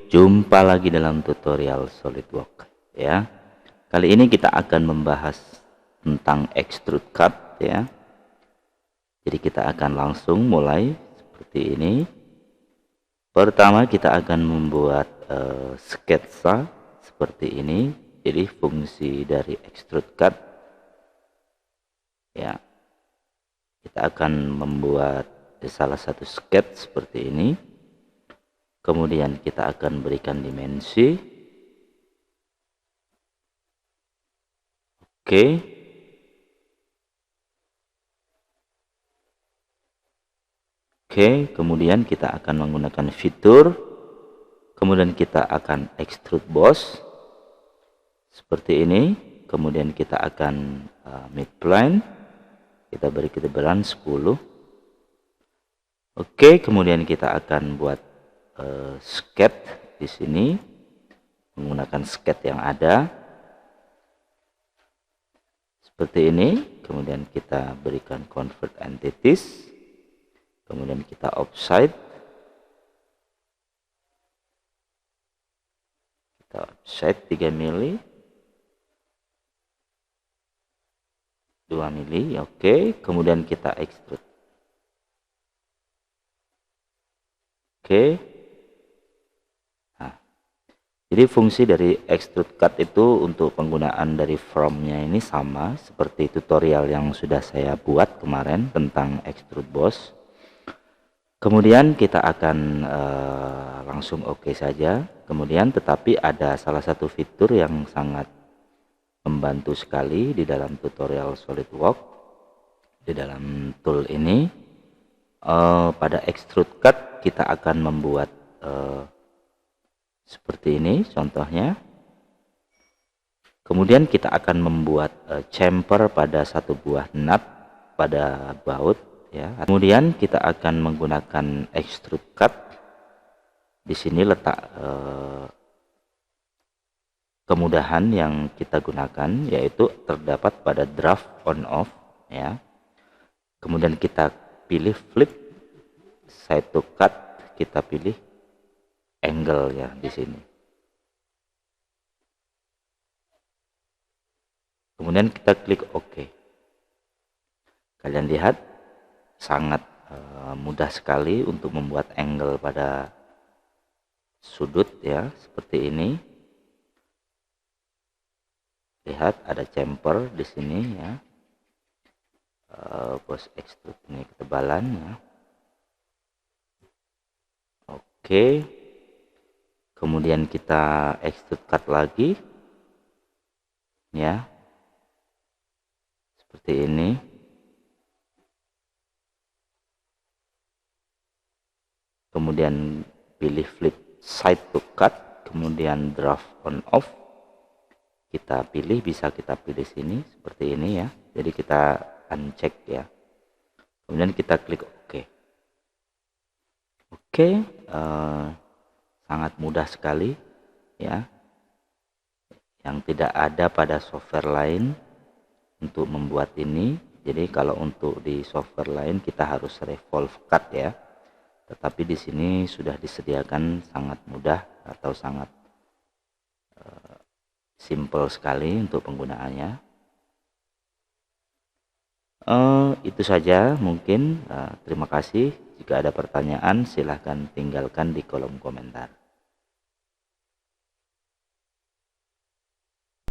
jumpa lagi dalam tutorial SolidWorks ya. Kali ini kita akan membahas tentang extrude cut ya. Jadi kita akan langsung mulai seperti ini. Pertama kita akan membuat sketsa seperti ini. Jadi fungsi dari extrude cut ya. Kita akan membuat salah satu sketch seperti ini. Kemudian kita akan berikan dimensi. Oke. Oke, kemudian kita akan menggunakan fitur. Kemudian kita akan extrude boss. Seperti ini. Kemudian kita akan midplane. Kita beri ketebalan 10. Oke, kemudian kita akan buat sketch di sini menggunakan sketch yang ada seperti ini. Kemudian kita berikan convert entities, kemudian kita offset, kita offset 3 mili, 2 mili. Oke, kemudian kita extrude. Oke. Jadi fungsi dari extrude cut itu untuk penggunaan dari formnya ini sama seperti tutorial yang sudah saya buat kemarin tentang extrude boss. Kemudian kita akan langsung oke saja. Kemudian tetapi ada salah satu fitur yang sangat membantu sekali di dalam tutorial SolidWorks di dalam tool ini. Pada extrude cut kita akan membuat seperti ini contohnya. Kemudian kita akan membuat chamfer pada satu buah nut pada baut ya. Kemudian kita akan menggunakan extrude cut. Di sini letak kemudahan yang kita gunakan yaitu terdapat pada draft on off ya. Kemudian kita pilih flip side to cut, kita pilih angle ya di sini. Kemudian kita klik OK. Kalian lihat sangat mudah sekali untuk membuat angle pada sudut ya seperti ini. Lihat ada chamfer di sini ya. Boss extrude ini ketebalan ya. Oke. Kemudian kita extrude cut lagi ya seperti ini. Kemudian pilih flip side to cut, kemudian draft on off kita pilih, bisa kita pilih sini seperti ini ya. Jadi kita uncheck ya, kemudian kita klik OK. Oke, sangat mudah sekali ya, yang tidak ada pada software lain untuk membuat ini. Jadi kalau untuk di software lain kita harus revolve cut ya, tetapi di sini sudah disediakan sangat mudah atau sangat simple sekali untuk penggunaannya. Itu saja mungkin. Terima kasih. Jika ada pertanyaan silahkan tinggalkan di kolom komentar.